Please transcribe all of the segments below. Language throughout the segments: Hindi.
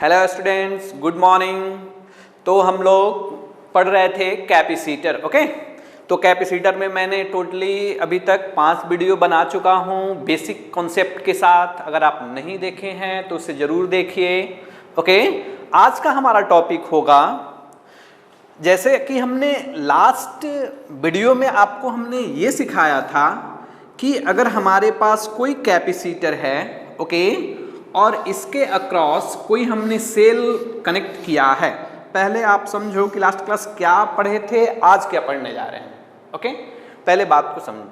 Hello students, good morning. तो हम लोग पढ़ रहे थे कैपेसिटर। ओके, तो कैपेसिटर में मैंने टोटली अभी तक 5 वीडियो बना चुका हूँ बेसिक कॉन्सेप्ट के साथ। अगर आप नहीं देखे हैं तो उसे ज़रूर देखिए। ओके, आज का हमारा टॉपिक होगा, जैसे कि हमने लास्ट वीडियो में आपको हमने ये सिखाया था कि अगर हमारे पास कोई कैपेसिटर है, ओके, और इसके अक्रॉस कोई हमने सेल कनेक्ट किया है। पहले आप समझो कि लास्ट क्लास क्या पढ़े थे, आज क्या पढ़ने जा रहे हैं। ओके, पहले बात को समझो।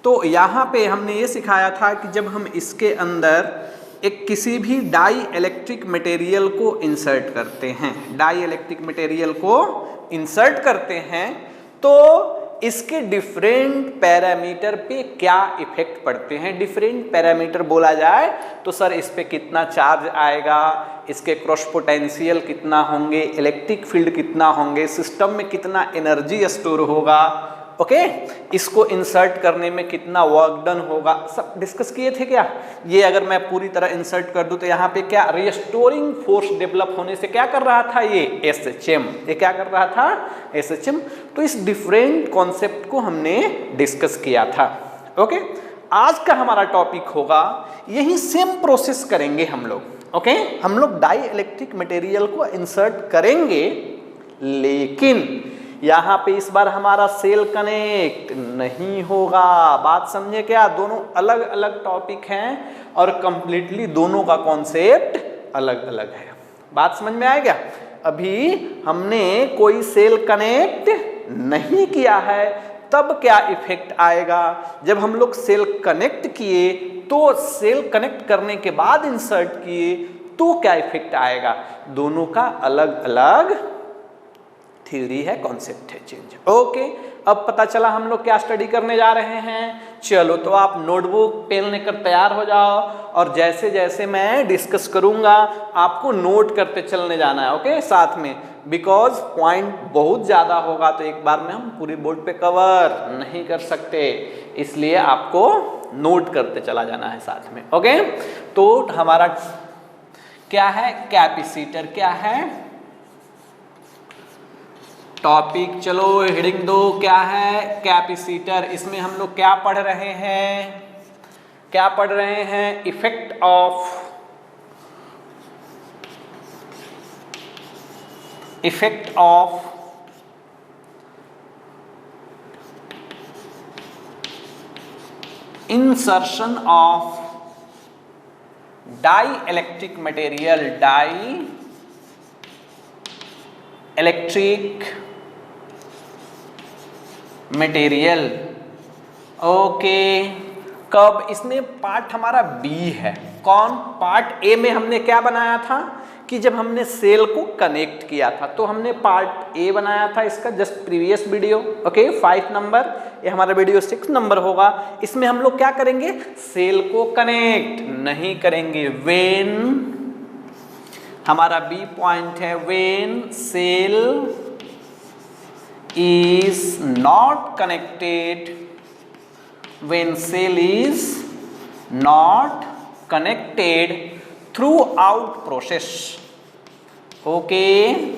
तो यहाँ पे हमने ये सिखाया था कि जब हम इसके अंदर एक किसी भी डाई इलेक्ट्रिक मटेरियल को इंसर्ट करते हैं, डाई इलेक्ट्रिक मटेरियल को इंसर्ट करते हैं, तो इसके डिफरेंट पैरामीटर पे क्या इफेक्ट पड़ते हैं। डिफरेंट पैरामीटर बोला जाए तो सर इस पे कितना चार्ज आएगा, इसके क्रॉस पोटेंशियल कितना होंगे, इलेक्ट्रिक फील्ड कितना होंगे, सिस्टम में कितना एनर्जी स्टोर होगा, ओके, इसको इंसर्ट करने में कितना वर्क डन होगा, सब डिस्कस किए थे क्या। ये अगर मैं पूरी तरह इंसर्ट कर दूं तो यहाँ पे क्या रिस्टोरिंग फोर्स डेवलप होने से क्या कर रहा था, ये SHM, ये क्या कर रहा था, SHM। तो इस डिफरेंट कॉन्सेप्ट को हमने डिस्कस किया था। ओके, आज का हमारा टॉपिक होगा, यही सेम प्रोसेस करेंगे हम लोग। ओके, हम लोग डाई इलेक्ट्रिक मटेरियल को इंसर्ट करेंगे, लेकिन यहाँ पे इस बार हमारा सेल कनेक्ट नहीं होगा। बात समझे क्या, दोनों अलग अलग टॉपिक हैं और कंप्लीटली दोनों का कॉन्सेप्ट अलग अलग है। बात समझ में आएगा। अभी हमने कोई सेल कनेक्ट नहीं किया है, तब क्या इफेक्ट आएगा। जब हम लोग सेल कनेक्ट किए तो सेल कनेक्ट करने के बाद इंसर्ट किए तो क्या इफेक्ट आएगा। दोनों का अलग अलग थ्योरी है, कॉन्सेप्ट है, चेंज। ओके, अब पता चला हम लोग क्या स्टडी करने जा रहे हैं। चलो, तो आप नोटबुक पेन लेकर तैयार हो जाओ और जैसे जैसे मैं डिस्कस करूंगा आपको नोट करते चलने जाना है। ओके, साथ में, बिकॉज पॉइंट बहुत ज़्यादा होगा तो एक बार में हम पूरी बोर्ड पे कवर नहीं कर सकते, इसलिए आपको नोट करते चला जाना है साथ में। ओके, तो हमारा क्या है, कैपेसिटर क्या है टॉपिक। चलो हेडिंग दो, क्या है कैपेसिटर। इसमें हम लोग क्या पढ़ रहे हैं, effect of insertion of dielectric material, dielectric material. Okay, कब, इसमें पार्ट हमारा बी है। कौन, पार्ट ए में हमने क्या बनाया था कि जब हमने सेल को कनेक्ट किया था तो हमने पार्ट ए बनाया था, इसका just previous video. Okay, 5 number, ये हमारा वीडियो 6 नंबर होगा। इसमें हम लोग क्या करेंगे, सेल को कनेक्ट नहीं करेंगे। व्हेन, हमारा बी पॉइंट है, when cell is not connected, when cell is not connected throughout process. Okay,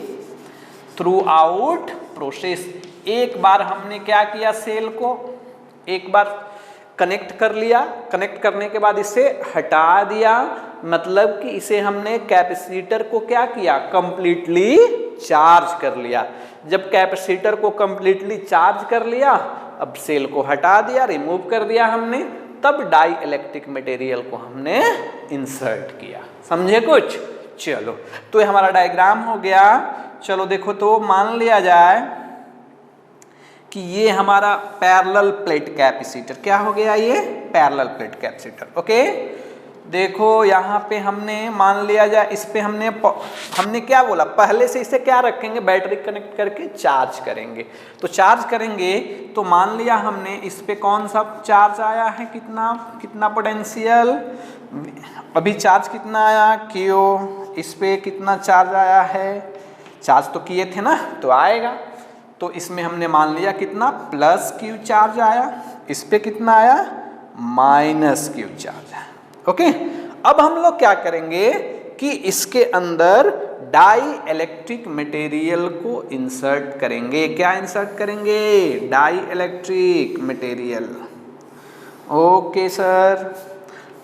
throughout process। एक बार हमने क्या किया, सेल को एक बार कनेक्ट कर लिया, कनेक्ट करने के बाद इसे हटा दिया, मतलब कि इसे हमने कैपेसिटर को क्या किया, कंप्लीटली चार्ज कर लिया। जब कैपेसिटर को कंप्लीटली चार्ज कर लिया, अब सेल को हटा दिया, रिमूव कर दिया हमने, तब डाई इलेक्ट्रिक मटेरियल को हमने इंसर्ट किया। समझे कुछ। चलो, तो ये हमारा डायग्राम हो गया। चलो देखो, तो मान लिया जाए कि ये हमारा पैरेलल प्लेट कैपेसिटर क्या हो गया, ये पैरेलल प्लेट कैपेसिटर। ओके, देखो यहाँ पे हमने मान लिया जाए, इस पे हमने क्या बोला, पहले से इसे क्या रखेंगे, बैटरी कनेक्ट करके चार्ज करेंगे। तो चार्ज करेंगे तो मान लिया हमने इस पे कौन सा चार्ज आया है, कितना पोटेंशियल, अभी चार्ज कितना आया, Q। इस पे कितना चार्ज आया है, चार्ज तो किए थे ना, तो आएगा। तो इसमें हमने मान लिया कितना, +Q चार्ज आया, इस पे कितना आया, -Q चार्ज आया। ओके, अब हम लोग क्या करेंगे कि इसके अंदर डाई इलेक्ट्रिक मटेरियल को इंसर्ट करेंगे। क्या इंसर्ट करेंगे? Dielectric material. Okay sir,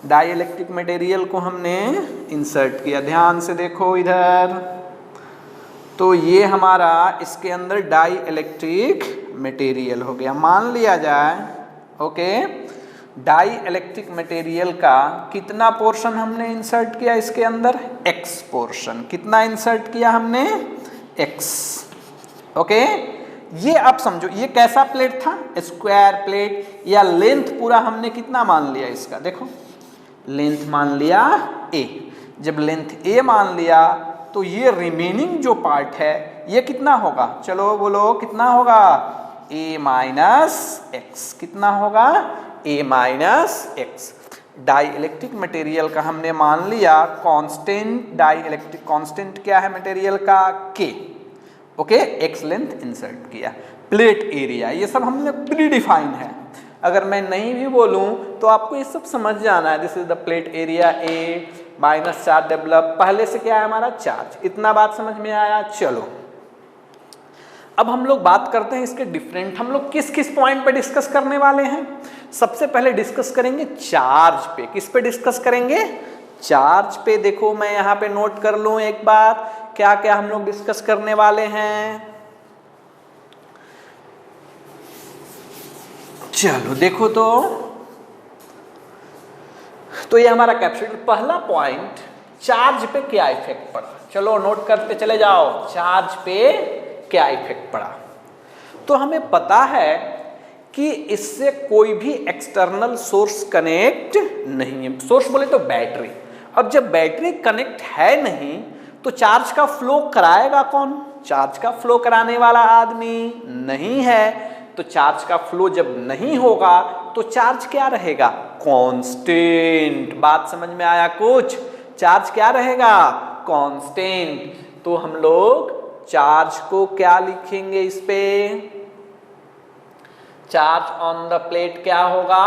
dielectric material को हमने इंसर्ट किया। ध्यान से देखो इधर, तो ये हमारा इसके अंदर डाई इलेक्ट्रिक मटेरियल हो गया। मान लिया जाए ओके, डाई इलेक्ट्रिक मटेरियल का कितना पोर्शन हमने इंसर्ट किया इसके अंदर? x portion. कितना इंसर्ट किया हमने? x। ओके, ये आप समझो ये कैसा प्लेट था? Square plate. या लेंथ पूरा हमने कितना मान लिया इसका? देखो लेंथ मान लिया a। जब लेंथ a मान लिया तो ये रिमेनिंग जो पार्ट है ये कितना होगा? चलो बोलो कितना होगा? a minus X. कितना होगा? a minus X. Dielectric material का हमने मान लिया कांस्टेंट। डाई इलेक्ट्रिक कांस्टेंट क्या है मटेरियल का? k। Okay, x length insert किया। प्लेट एरिया ये सब हमने प्री डिफाइन है। अगर मैं नहीं भी बोलूं तो आपको ये सब समझ जाना है। This is the plate area A minus charge develop. पहले से क्या है हमारा? चार्ज। इतना बात समझ में आया? चलो अब हम लोग बात करते हैं इसके डिफरेंट। हम लोग किस किस पॉइंट पे डिस्कस करने वाले हैं? सबसे पहले डिस्कस करेंगे चार्ज पे। किस पे डिस्कस करेंगे? चार्ज पे। देखो मैं यहाँ पे नोट कर लूं एक बार क्या क्या हम लोग डिस्कस करने वाले हैं। चलो देखो तो ये हमारा कैपेसिटर। पहला पॉइंट, चार्ज पे क्या इफेक्ट पड़ा। चलो नोट करते चले जाओ, चार्ज पे क्या इफेक्ट पड़ा। तो हमें पता है कि इससे कोई भी एक्सटर्नल सोर्स कनेक्ट नहीं है। सोर्स बोले तो बैटरी। अब जब बैटरी कनेक्ट है नहीं तो चार्ज का फ्लो कराएगा कौन? चार्ज का फ्लो कराने वाला आदमी नहीं है। तो चार्ज का फ्लो जब नहीं होगा तो चार्ज क्या रहेगा? कांस्टेंट। बात समझ में आया कुछ? चार्ज क्या रहेगा? कांस्टेंट। तो हम लोग चार्ज को क्या लिखेंगे इस पे? चार्ज ऑन द प्लेट क्या होगा?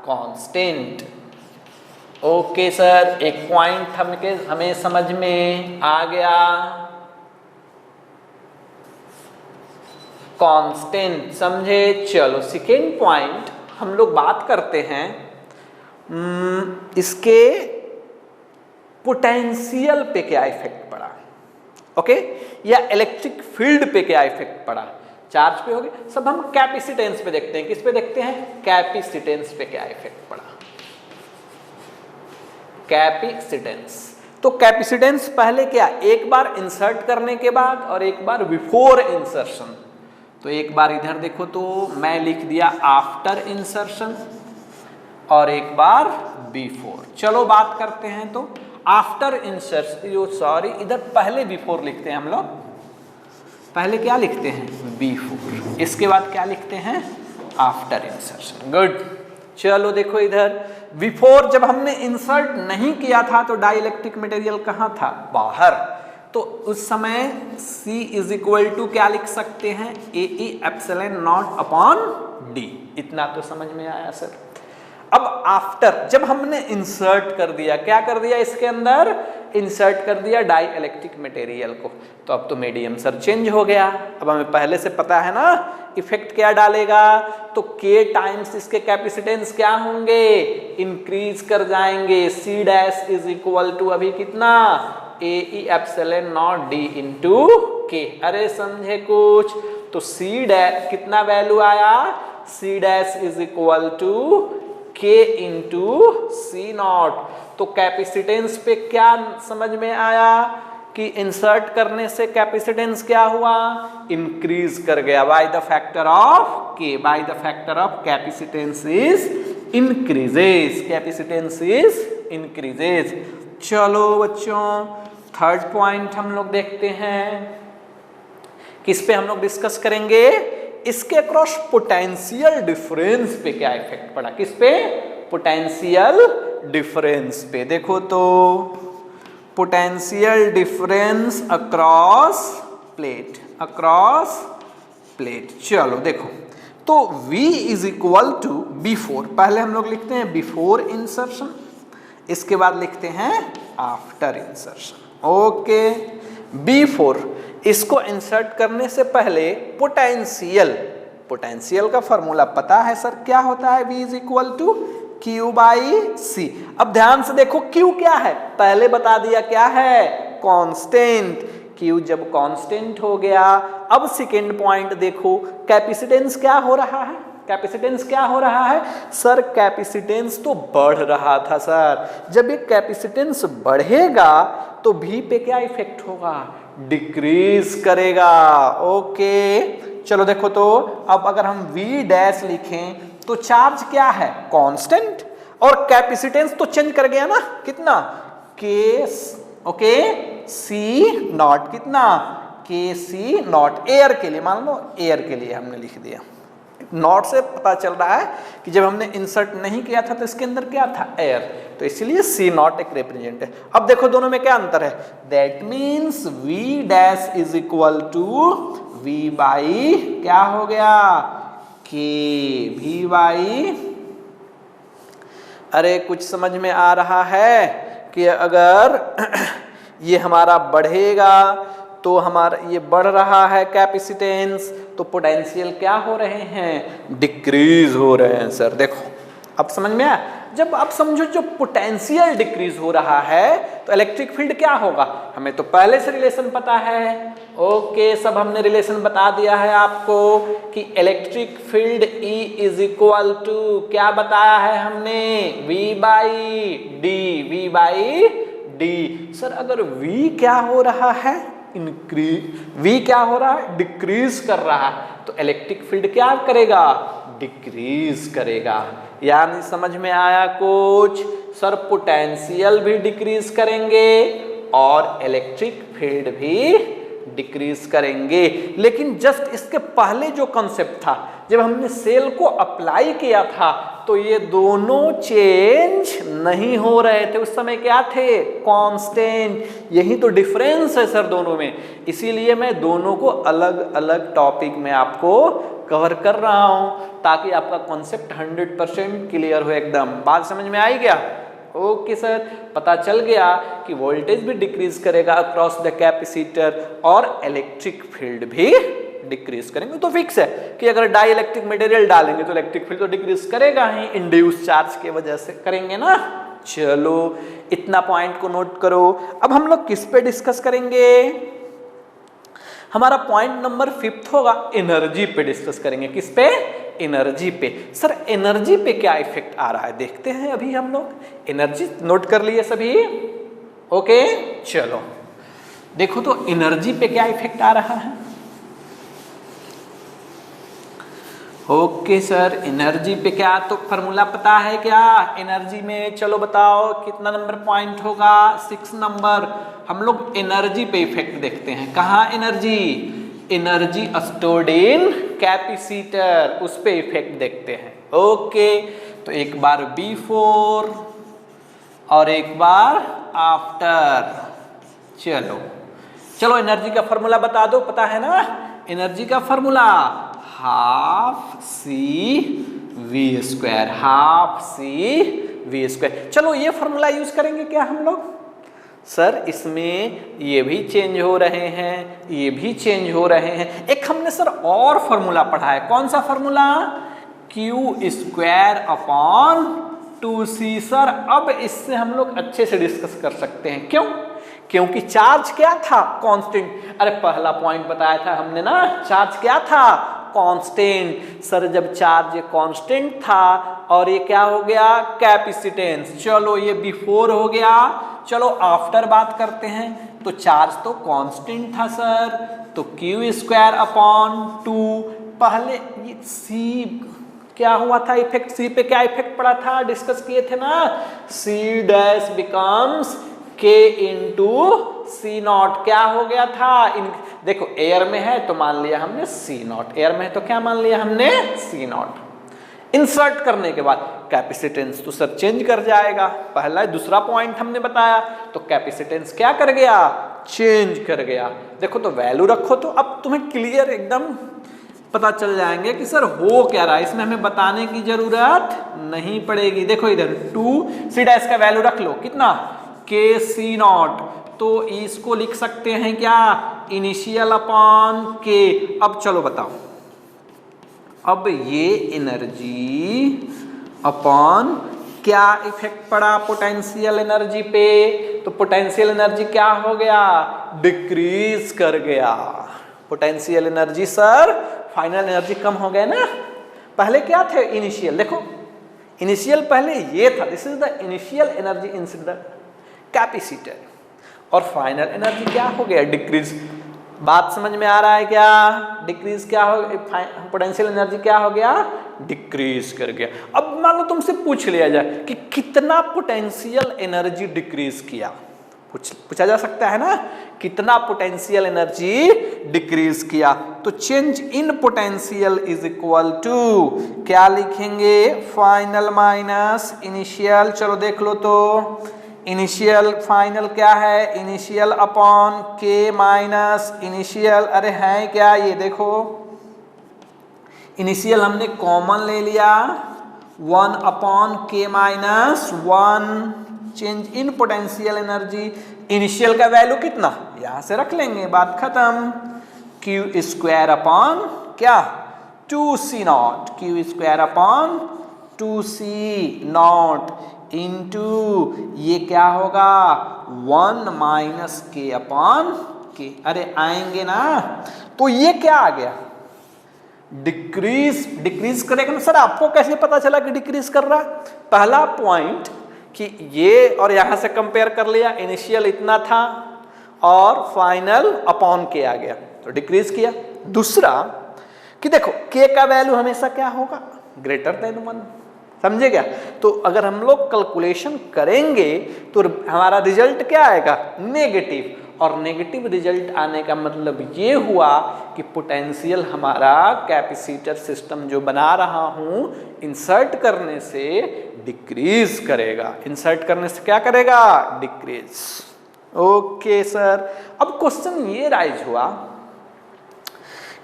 कांस्टेंट। ओके सर, एक पॉइंट हमें समझ में आ गया, कांस्टेंट। समझे? चलो सेकेंड पॉइंट हम लोग बात करते हैं इसके पोटेंशियल पे क्या इफेक्ट पड़ा। ओके, या इलेक्ट्रिक फील्ड पे क्या इफेक्ट पड़ा। चार्ज पे हो गया। सब हम कैपेसिटेंस पे देखते हैं। किस पे देखते हैं? कैपेसिटेंस पे क्या इफेक्ट पड़ा। कैपेसिटेंस। तो कैपेसिटेंस पहले क्या? एक बार इंसर्ट करने के बाद और एक बार बिफोर इंसर्शन। तो एक बार इधर देखो तो मैं लिख दिया आफ्टर इंसर्शन और एक बार बिफोर। चलो बात करते हैं तो आफ्टर इंसर्शन, सॉरी इधर पहले बिफोर लिखते हैं हम लोग। पहले क्या लिखते हैं? बिफोर। इसके बाद क्या लिखते हैं? After insertion. गुड। चलो देखो इधर बिफोर जब हमने इंसर्ट नहीं किया था तो डाई इलेक्ट्रिक मटेरियल कहाँ था? बाहर। तो उस समय C इज इक्वल टू क्या लिख सकते हैं? AE epsilon nought upon D। इतना तो समझ में आया सर। अब आफ्टर जब हमने इंसर्ट कर दिया, क्या कर दिया इसके अंदर? इंसर्ट कर दिया डाई इलेक्ट्रिक मटेरियल को, तो अब तो मीडियम सर चेंज हो गया। अब हमें पहले से पता है ना इफेक्ट क्या डालेगा। तो K टाइम्स इसके कैपेसिटेंस क्या होंगे? इंक्रीज कर जाएंगे। C dash is equal to अभी कितना? AE epsilon naught D into K। अरे समझे कुछ? तो C डैश कितना वैल्यू आया? C dash is equal to K into C naught. तो कैपेसिटेंस पे क्या समझ में आया कि इंसर्ट करने से कैपेसिटेंस क्या हुआ? इंक्रीज कर गया by the factor of K। By the factor of capacitance is increases. Capacitance is increases. चलो बच्चों थर्ड पॉइंट हम लोग देखते हैं। किस पे हम लोग डिस्कस करेंगे? इसके अक्रॉस पोटेंशियल डिफरेंस पे क्या इफेक्ट पड़ा। किस पे? पोटेंशियल डिफरेंस पे। देखो तो potential difference across plate, across plate. चलो देखो तो V is equal to before. पहले हम लोग लिखते हैं बिफोर इंसर्शन, इसके बाद लिखते हैं आफ्टर इंसर्शन। ओके, B4 इसको इंसर्ट करने से पहले पोटेंशियल का फॉर्मूला पता है सर, क्या होता है? V is equal to Q by C। अब ध्यान से देखो Q क्या है, पहले बता दिया क्या है, कांस्टेंट। Q जब कांस्टेंट हो गया, अब सेकेंड पॉइंट देखो, कैपेसिटेंस क्या हो रहा है? कैपेसिटेंस क्या हो रहा है सर? कैपेसिटेंस तो बढ़ रहा था सर। जब ये कैपेसिटेंस बढ़ेगा तो V पे क्या इफेक्ट होगा? डिक्रीज करेगा। ओके, चलो देखो तो अब अगर हम V डैश लिखें तो चार्ज क्या है? कांस्टेंट, और कैपेसिटेंस तो चेंज कर गया ना, कितना? K, ओके, C नॉट, कितना? KC नॉट, एयर के लिए, मान लो एयर के लिए हमने लिख दिया। नॉट से पता चल रहा है कि जब हमने इंसर्ट नहीं किया था तो इसके अंदर क्या था? एयर, तो इसलिए C नॉट एक रिप्रेजेंट है। अब देखो दोनों में क्या अंतर है? That means V dash is equal to V by क्या हो गया? K, V बाई, अरे कुछ समझ में आ रहा है कि अगर ये हमारा बढ़ेगा तो हमारा ये बढ़ रहा है कैपेसिटेंस, तो पोटेंशियल क्या हो रहे हैं? डिक्रीज हो रहे हैं सर। देखो अब समझ में आया? जब आप समझो जो पोटेंशियल डिक्रीज हो रहा है तो इलेक्ट्रिक फील्ड क्या होगा? हमें तो पहले से रिलेशन पता है। ओके, सब हमने रिलेशन बता दिया है आपको कि electric field E is equal to क्या बताया है हमने? V by D, V by D. Sir अगर V क्या हो रहा है? V क्या हो रहा है? डिक्रीज कर रहा है, तो इलेक्ट्रिक फील्ड क्या करेगा? डिक्रीज करेगा। यानी समझ में आया कुछ? सर पोटेंशियल भी डिक्रीज करेंगे और इलेक्ट्रिक फील्ड भी डिक्रीज करेंगे। लेकिन जस्ट इसके पहले जो कॉन्सेप्ट था, जब हमने सेल को अप्लाई किया था तो ये दोनों चेंज नहीं हो रहे थे। उस समय क्या थे? कांस्टेंट। यही तो डिफरेंस है सर दोनों में, इसीलिए मैं दोनों को अलग अलग टॉपिक में आपको कवर कर रहा हूं ताकि आपका कॉन्सेप्ट 100% क्लियर हो। एकदम बात समझ में आई क्या? ओके सर, पता चल गया कि वोल्टेज भी डिक्रीज करेगा अक्रॉस द कैपेसिटर और इलेक्ट्रिक फील्ड भी डिक्रीज करेंगे। तो फिक्स है कि अगर डाई इलेक्ट्रिक मटेरियल डालेंगे तो इलेक्ट्रिक फील्ड तो डिक्रीज करेगा ही, इंड्यूस चार्ज की वजह से करेंगे ना। चलो इतना पॉइंट को नोट करो। अब हम लोग किस पे डिस्कस करेंगे? हमारा पॉइंट नंबर 5 होगा, एनर्जी पे डिस्कस करेंगे। किस पे? एनर्जी पे। सर एनर्जी पे क्या इफेक्ट आ रहा है देखते हैं अभी हम लोग। एनर्जी नोट कर लिए सभी? ओके, चलो देखो तो एनर्जी पे क्या इफेक्ट आ रहा है। ओके सर, एनर्जी पे क्या, तो फॉर्मूला पता है क्या एनर्जी में? चलो बताओ कितना नंबर पॉइंट होगा? 6 नंबर। हम लोग एनर्जी पे इफेक्ट देखते हैं। कहाँ energy? Energy stored in capacitor, उस पे इफेक्ट देखते हैं। ओके, तो एक बार B4 और एक बार आफ्टर। चलो चलो एनर्जी का फॉर्मूला बता दो, पता है ना एनर्जी का formula? Half C V square, half C V square. चलो ये फॉर्मूला यूज करेंगे क्या हम लोग? सर इसमें ये भी चेंज हो रहे हैं, ये भी चेंज हो रहे हैं। एक हमने सर और फॉर्मूला पढ़ा है, कौन सा formula? Q square upon 2c। Sir अब इससे हम लोग अच्छे से डिस्कस कर सकते हैं। क्यों? क्योंकि चार्ज क्या था? कांस्टेंट। अरे पहला पॉइंट बताया था हमने ना, चार्ज क्या था? कांस्टेंट। सर जब चार्ज कांस्टेंट था और ये क्या हो गया? कैपेसिटेंस। चलो ये बिफोर हो गया। चलो आफ्टर बात करते हैं। तो चार्ज तो कांस्टेंट था सर, तो क्यू स्क्वायर अपॉन 2। पहले ये सी क्या हुआ था? इफेक्ट सी पे क्या इफेक्ट पड़ा था? डिस्कस किए थे ना, सी डैश बिकम्स के इंटू सी नॉट। क्या हो गया था? देखो एयर में है तो मान लिया हमने सी नॉट, एयर में है तो क्या मान लिया हमने? सी नॉट। इंसर्ट करने के बाद कैपेसिटेंस तो सर चेंज कर जाएगा। पहला दूसरा पॉइंट हमने बताया, तो कैपेसिटेंस क्या कर गया? चेंज कर गया। देखो तो वैल्यू रखो तो अब तुम्हें क्लियर एकदम पता चल जाएंगे कि सर हो क्या रहा है। इसमें हमें बताने की जरूरत नहीं पड़ेगी। देखो इधर 2 सी डैश का वैल्यू रख लो, कितना? के सी नॉट, तो इसको लिख सकते हैं क्या, इनिशियल अपॉन के। अब चलो बताओ, अब ये एनर्जी अपॉन क्या इफेक्ट पड़ा पोटेंशियल एनर्जी पे, तो पोटेंशियल एनर्जी क्या हो गया, डिक्रीज कर गया। Potential energy sir, final energy कम हो गया ना। पहले क्या थे इनिशियल, देखो इनिशियल पहले ये था, this is the initial energy in the capacitor, और फाइनल एनर्जी क्या हो गया, डिक्रीज। बात समझ में आ रहा है क्या, डिक्रीज क्या हो, पोटेंशियल एनर्जी क्या हो गया, डिक्रीज कर गया। अब मान लो तुमसे पूछ लिया जाए कि कितना पोटेंशियल एनर्जी डिक्रीज किया, पूछा जा सकता है ना, कितना पोटेंशियल एनर्जी डिक्रीज किया, तो change in potential is equal to क्या लिखेंगे, फाइनल माइनस इनिशियल। चलो देख लो तो इनिशियल फाइनल क्या है, इनिशियल अपॉन के माइनस इनिशियल, अरे है क्या, ये देखो इनिशियल हमने कॉमन ले लिया, 1 अपॉन के minus 1, change in potential energy, initial का वैल्यू कितना, यहां से रख लेंगे, बात खत्म, क्यू स्क्वायर अपॉन क्या, 2c not, Q square upon 2c not into ये क्या होगा, 1 माइनस के अपॉन के, अरे आएंगे ना, तो ये क्या आ गया, डिक्रीज करेगा ना। सर आपको कैसे पता चला कि डिक्रीज कर रहा है, पहला पॉइंट कि ये और यहां से कंपेयर कर लिया, इनिशियल इतना था और फाइनल अपॉन के आ गया तो डिक्रीज किया। दूसरा कि देखो के का वैल्यू हमेशा क्या होगा, ग्रेटर देन 1, समझे क्या। तो अगर हम लोग कैलकुलेशन करेंगे तो हमारा रिजल्ट क्या आएगा, नेगेटिव, और नेगेटिव रिजल्ट आने का मतलब ये हुआ कि पोटेंशियल हमारा कैपेसिटर सिस्टम जो बना रहा हूं इंसर्ट करने से डिक्रीज करेगा, इंसर्ट करने से क्या करेगा, डिक्रीज। ओके सर, अब क्वेश्चन ये राइज हुआ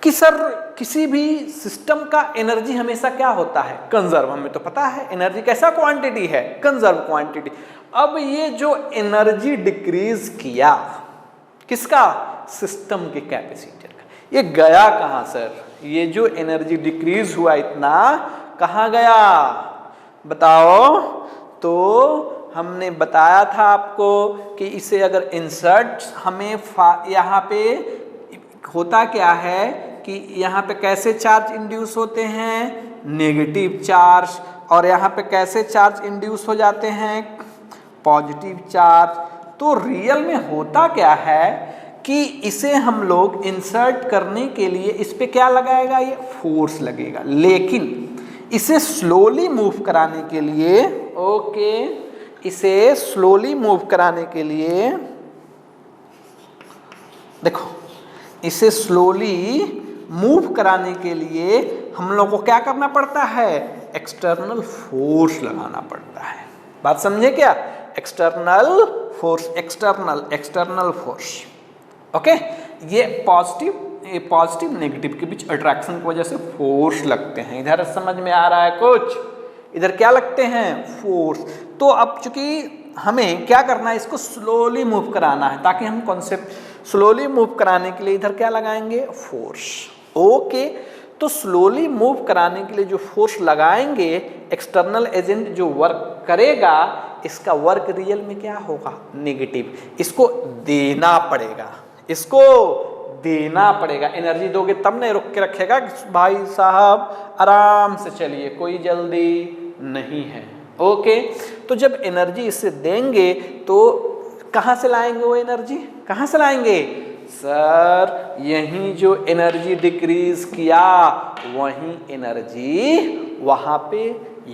कि सर किसी भी सिस्टम का एनर्जी हमेशा क्या होता है, कंजर्व, हमें तो पता है एनर्जी कैसा क्वांटिटी है, कंजर्व क्वांटिटी। अब ये जो एनर्जी डिक्रीज किया किसका, सिस्टम के कैपेसिटर का, ये गया कहां सर, ये जो एनर्जी डिक्रीज हुआ इतना कहां गया बताओ। तो हमने बताया था आपको कि इसे अगर इंसर्ट, हमें यहाँ पे होता क्या है कि यहाँ पे कैसे चार्ज इंड्यूस होते हैं, नेगेटिव चार्ज, और यहाँ पे कैसे चार्ज इंड्यूस हो जाते हैं, पॉजिटिव चार्ज। तो रियल में होता क्या है कि इसे हम लोग इंसर्ट करने के लिए इस पे क्या लगाएगा, ये फोर्स लगेगा, लेकिन इसे स्लोली मूव कराने के लिए, ओके, इसे स्लोली मूव कराने के लिए देखो, इसे स्लोली मूव कराने के लिए हम लोग को क्या करना पड़ता है, एक्सटर्नल फोर्स लगाना पड़ता है। बात समझे क्या, external force, external force, okay. ये पॉजिटिव नेगेटिव के बीच अट्रैक्शन की वजह से फोर्स लगते हैं। इधर समझ में आ रहा है कुछ, इधर क्या लगते हैं, फोर्स। तो अब चूंकि हमें क्या करना है, इसको स्लोली मूव कराना है, ताकि हम कॉन्सेप्ट स्लोली मूव कराने के लिए इधर क्या लगाएंगे, फोर्स, ओके। तो स्लोली मूव कराने के लिए जो फोर्स लगाएंगे, एक्सटर्नल एजेंट जो वर्क करेगा, इसका वर्क रियल में क्या होगा, नेगेटिव, इसको देना पड़ेगा, इसको देना पड़ेगा। एनर्जी दोगे तब नहीं रुक के रखेगा कि भाई साहब आराम से चलिए, कोई जल्दी नहीं है, ओके। तो जब एनर्जी इससे देंगे तो कहाँ से लाएंगे वो एनर्जी, कहाँ से लाएंगे सर, यही जो एनर्जी डिक्रीज किया वही एनर्जी वहां पे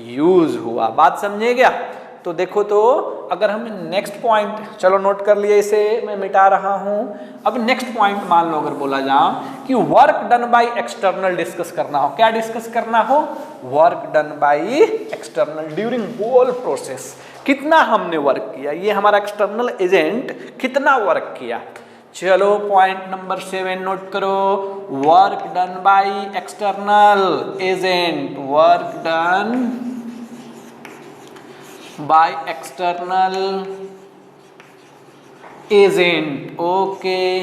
यूज हुआ। बात समझे क्या। तो देखो, तो अगर हम नेक्स्ट पॉइंट, चलो नोट कर लिए, इसे मैं मिटा रहा हूं। अब नेक्स्ट पॉइंट मान लो अगर बोला जाए कि work done by external discuss करना हो, क्या डिस्कस करना हो, work done by external during whole process, कितना हमने वर्क किया, ये हमारा एक्सटर्नल एजेंट कितना वर्क किया। चलो पॉइंट नंबर 7 नोट करो, work done by external agent, work done by external agent, okay,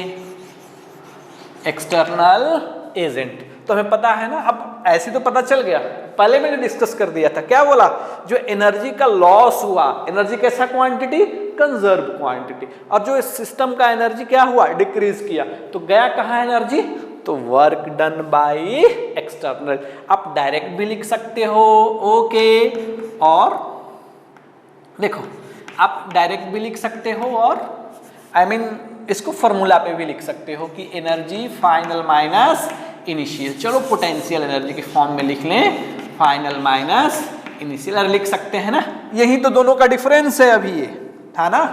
external agent. तो हमें पता है ना, अब ऐसे तो पता चल गया, पहले मैंने डिस्कस कर दिया था, क्या बोला, जो एनर्जी का लॉस हुआ, एनर्जी कैसा क्वांटिटी, कंजर्व क्वांटिटी, और जो इस सिस्टम का एनर्जी क्या हुआ, डिक्रीज किया, तो गया कहाँ एनर्जी, तो वर्क डन बाय एक्सटर्नल। आप डायरेक्ट भी लिख सकते हो, ओके, और देखो आप डायरेक्ट भी लिख सकते हो और I mean, इसको फॉर्मूला पे भी लिख सकते हो कि एनर्जी फाइनल माइनस इनिशियल। चलो पोटेंशियल एनर्जी के फॉर्म में लिख लें, फाइनल माइनस इनिशियल लिख सकते हैं ना, यही तो दोनों का डिफरेंस है अभी ये था ना,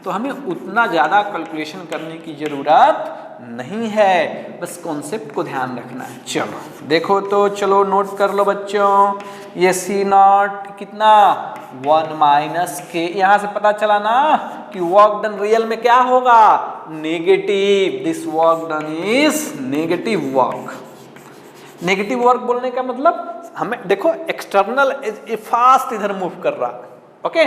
तो हमें उतना ज़्यादा कैलकुलेशन करने की ज़रूरत नहीं है, बस कॉन्सेप्ट को ध्यान रखना है। चलो देखो तो, चलो नोट कर लो बच्चों, ये सी नॉट कितना 1 माइनस के, यहाँ से पता चला ना कि वर्क डन रियल में क्या होगा, negative, this work done is negative work. Negative work बोलने का मतलब हमें देखो एक्सटर्नल फास्ट इधर मूव कर रहा, ओके,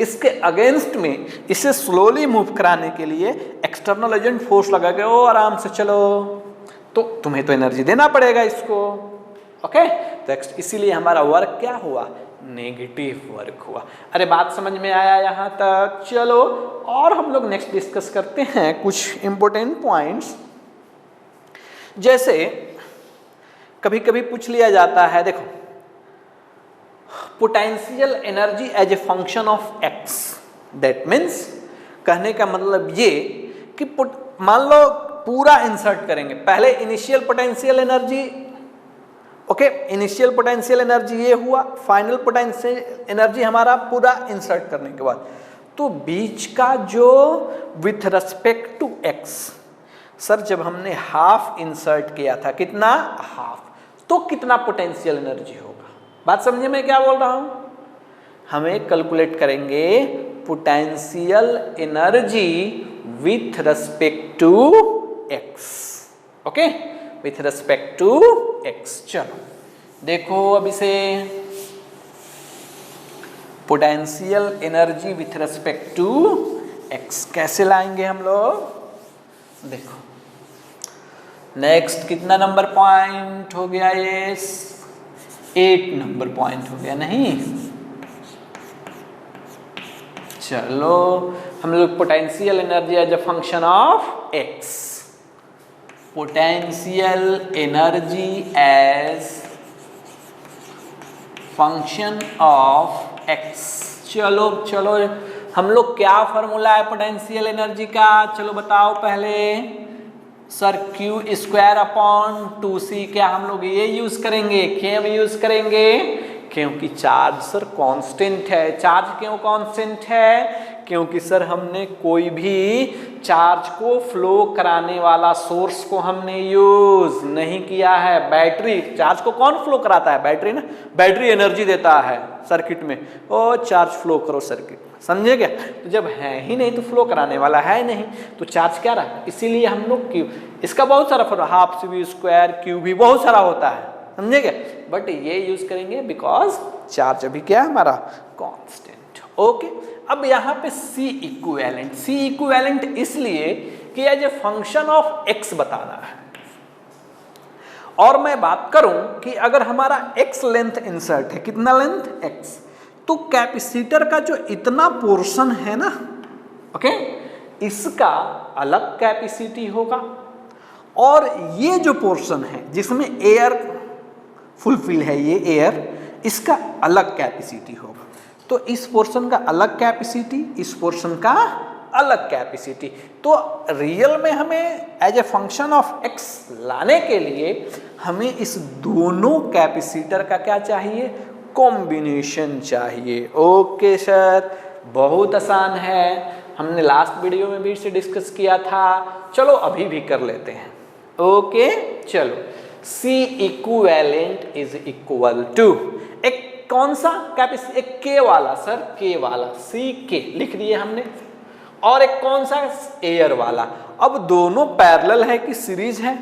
इसके अगेंस्ट में इसे स्लोली मूव कराने के लिए एक्सटर्नल एजेंट फोर्स लगा के ओ आराम से चलो, तो तुम्हें तो एनर्जी देना पड़ेगा इसको, ओके, तो इसीलिए हमारा वर्क क्या हुआ, नेगेटिव वर्क हुआ। अरे बात समझ में आया यहाँ तक? चलो और हम लोग नेक्स्ट डिस्कस करते हैं कुछ इंपॉर्टेंट पॉइंट्स। जैसे कभी कभी पूछ लिया जाता है, देखो potential energy as a function of X, that means कहने का मतलब ये कि मान लो पूरा इंसर्ट करेंगे, पहले initial potential energy, okay, initial potential energy ये हुआ, फाइनल पोटेंशियल एनर्जी हमारा पूरा इंसर्ट करने के बाद, तो बीच का जो with respect to X, sir जब हमने हाफ इंसर्ट किया था, कितना हाफ, तो कितना पोटेंशियल एनर्जी होगा, बात समझे मैं क्या बोल रहा हूं, हमें कैलकुलेट करेंगे potential energy with respect to X, okay, with respect to X. चलो देखो अब इसे, potential energy with respect to X कैसे लाएंगे हम लोग, देखो नेक्स्ट कितना नंबर पॉइंट हो गया, ये 8 नंबर पॉइंट हो गया, नहीं, चलो हम लोग potential energy as a function of X, potential energy as function of X. चलो चलो हम लोग क्या फॉर्मूला है पोटेंशियल एनर्जी का, चलो बताओ पहले, sir Q square upon 2c, क्या हम लोग ये यूज करेंगे, क्यों यूज करेंगे, क्योंकि चार्ज सर कांस्टेंट है। चार्ज क्यों कांस्टेंट है, क्योंकि सर हमने कोई भी चार्ज को फ्लो कराने वाला सोर्स को हमने यूज नहीं किया है। बैटरी, चार्ज को कौन फ्लो कराता है, बैटरी ना, बैटरी एनर्जी देता है सर्किट में, ओ चार्ज फ्लो करो सर्किट, समझे क्या, तो जब है ही नहीं तो फ्लो कराने वाला है नहीं, तो चार्ज क्या रहा, इसीलिए हम लोग क्यू, इसका बहुत सारा formula, half C V square, Q भी बहुत सारा होता है, समझे क्या, बट ये यूज करेंगे बिकॉज चार्ज अभी क्या है हमारा कांस्टेंट, ओके। अब यहाँ पे C इक्विवेलेंट, C इक्विवेलेंट इसलिए कि as a function of x बताना है, और मैं बात करूं कि अगर हमारा x लेंथ इंसर्ट है, कितना लेंथ x, तो कैपेसिटर का जो इतना पोर्शन है ना, ओके, इसका अलग कैपेसिटी होगा, और ये जो पोर्शन है जिसमें एयर फुलफिल है, ये एयर, इसका अलग कैपेसिटी होगा। तो इस पोर्शन का अलग कैपेसिटी, इस पोर्शन का अलग कैपेसिटी, तो रियल में हमें as a function of x लाने के लिए हमें इस दोनों कैपेसिटर का क्या चाहिए, कॉम्बिनेशन चाहिए। ओके सर, बहुत आसान है, हमने लास्ट वीडियो में भी इसे डिस्कस किया था, चलो अभी भी कर लेते हैं। ओके चलो, C equivalent is equal to एक कौन सा कैपेसिटी, एक K वाला सर, K वाला, C K लिख दिए हमने, और एक कौन सा एयर वाला। अब दोनों पैरेलल है कि सीरीज है,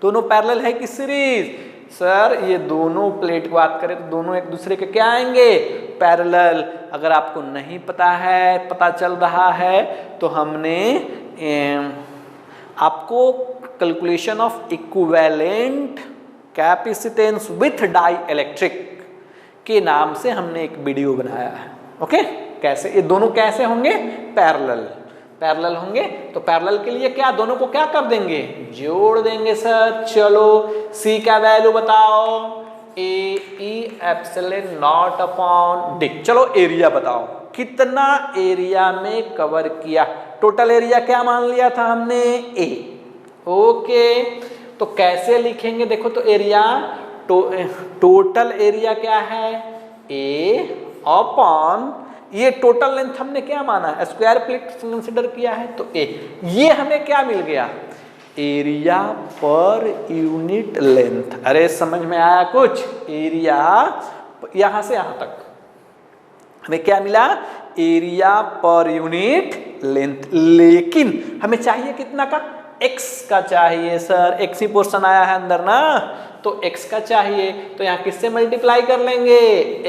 दोनों पैरेलल है कि सीरीज, सर ये दोनों प्लेट की बात करें तो दोनों एक दूसरे के क्या आएंगे, पैरेलल। अगर आपको नहीं पता है, पता चल रहा है तो हमने आपको calculation of equivalent capacitance with dielectric के नाम से हमने एक वीडियो बनाया है। ओके, कैसे ये दोनों कैसे होंगे, पैरेलल पैरेलल होंगे। तो पैरेलल के लिए क्या, दोनों को क्या कर देंगे, जोड़ देंगे सर। चलो सी का वैल्यू बताओ, ए E epsilon nought upon D. चलो एरिया बताओ, कितना एरिया में कवर किया, टोटल एरिया क्या मान लिया था हमने, ए। ओके, तो कैसे लिखेंगे, देखो तो एरिया टोटल एरिया क्या है, ए अपॉन ये टोटल लेंथ हमने क्या माना है, स्क्वायर प्लेट कंसिडर किया है, तो ए। ये हमें क्या मिल गया, एरिया पर यूनिट लेंथ। अरे समझ में आया कुछ, एरिया यहां से यहां तक हमें क्या मिला, एरिया पर यूनिट लेंथ। लेकिन हमें चाहिए कितना का, x का चाहिए सर, x ही पोर्शन आया है अंदर ना, तो x का चाहिए, तो यहाँ किससे मल्टीप्लाई कर लेंगे,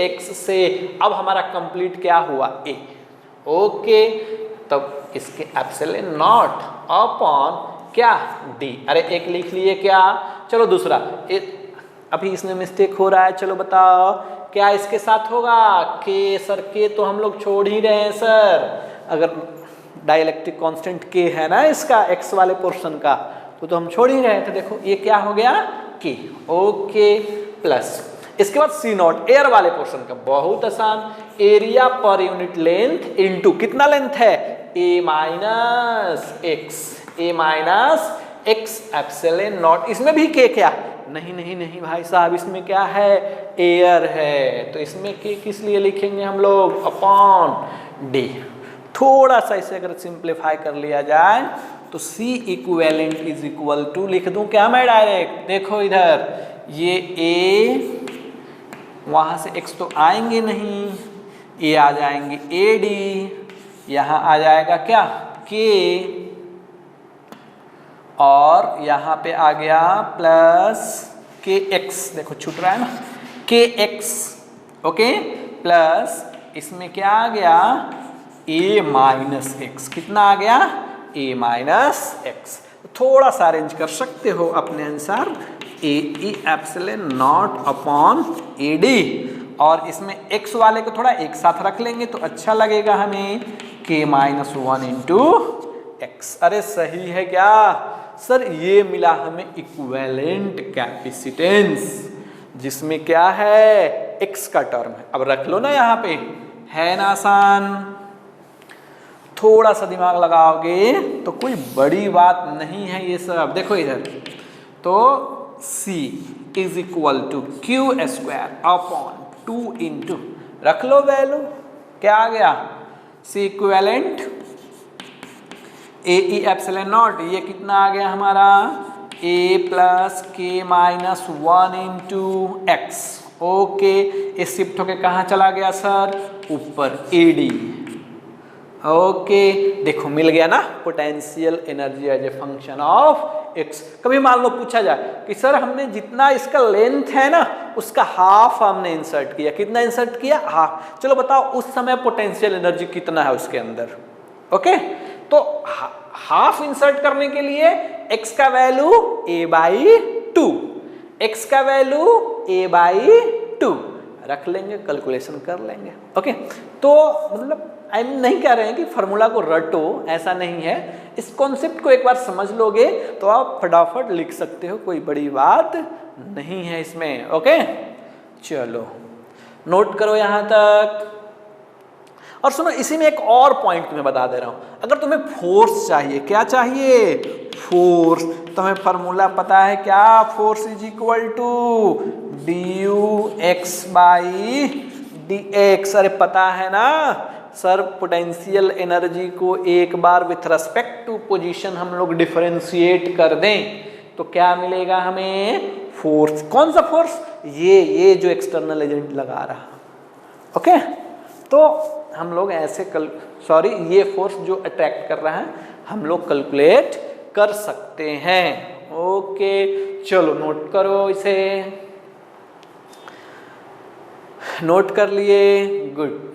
x से। अब हमारा कंप्लीट क्या हुआ, a। ओके, तब इसके एप्सिलॉन नॉट अपॉन क्या, d। अरे एक लिख लिए क्या, चलो दूसरा, अभी इसमें मिस्टेक हो रहा है, चलो बताओ क्या इसके साथ होगा, k। सर k तो हम लोग छोड़ ही रहे हैं सर, अगर डाइलेक्ट्रिक कांस्टेंट k है ना इसका, x वाले पोर्शन का, तो हम छोड़ ही रहे थे। देखो ये क्या हो गया, k। ओके, प्लस इसके बाद c नॉट एयर वाले पोर्शन का, बहुत आसान, area per unit length into कितना लेंथ है, a minus x epsilon not. इसमें भी k क्या, नहीं नहीं नहीं भाई साहब, इसमें क्या है, एयर है, तो इसमें k किस लिए लिखेंगे हम लोग, अपॉन d। थोड़ा सा इसे अगर सिंप्लीफाई कर लिया जाए तो C equivalent is equal to, लिख दूं क्या मैं डायरेक्ट, देखो इधर ये A, वहां से X तो आएंगे नहीं, ये आ जाएंगे AD, यहां आ जाएगा क्या K, और यहां पे आ गया प्लस KX, देखो छूट रहा है ना, KX। ओके, प्लस इसमें क्या आ गया, a माइनस एक्स, कितना आ गया, a माइनस एक्स। थोड़ा सा अरेंज कर सकते हो अपने अनुसार, A E epsilon nought upon A D, और इसमें x वाले को थोड़ा एक साथ रख लेंगे तो अच्छा लगेगा हमें, k माइनस 1 इंटू एक्स। अरे सही है क्या सर, ये मिला हमें इक्विवेलेंट कैपेसिटेंस, जिसमें क्या है, x का टर्म है। अब रख लो ना यहाँ पे, है ना आसान, थोड़ा सा दिमाग लगाओगे तो कोई बड़ी बात नहीं है ये सब। देखो इधर, तो C is equal to Q square upon 2 into, रख लो वैल्यू, क्या आ गया, C equivalent A E epsilon naught, ये कितना आ गया हमारा, a plus K minus 1 into X. Okay, ये शिफ्ट होके कहाँ चला गया सर, ऊपर AD। ओके, देखो मिल गया ना, potential energy as a function of X. कभी मान लो पूछा जाए कि सर हमने जितना इसका लेंथ है ना उसका हाफ हमने इंसर्ट किया, कितना इंसर्ट किया, हाफ। चलो बताओ उस समय पोटेंशियल एनर्जी कितना है उसके अंदर। ओके, तो हाफ इंसर्ट करने के लिए एक्स का वैल्यू a/2, एक्स का वैल्यू a/2 रख लेंगे, कैलकुलेशन कर लेंगे। ओके, तो मतलब आई नहीं कह रहे हैं कि फार्मूला को रटो, ऐसा नहीं है, इस कॉन्सेप्ट को एक बार समझ लोगे तो आप फटाफट लिख सकते हो, कोई बड़ी बात नहीं है इसमें। ओके, चलो नोट करो यहां तक। और सुनो, इसी में एक और पॉइंट तुम्हें बता दे रहा हूं, अगर तुम्हें फोर्स चाहिए, क्या चाहिए, फोर्स, तुम्हें फार्मूला पता है क्या, force is equal to du/dx। अरे पता है ना सर, पोटेंशियल एनर्जी को एक bar with respect to position हम लोग डिफरेंशिएट कर दें तो क्या मिलेगा हमें, फोर्स। कौन सा फोर्स, ये जो एक्सटर्नल एजेंट लगा रहा। ओके, तो हम लोग ऐसे ये फोर्स जो अट्रैक्ट कर रहा है हम लोग कैलकुलेट कर सकते हैं। ओके, चलो नोट करो इसे। नोट कर लिए? गुड।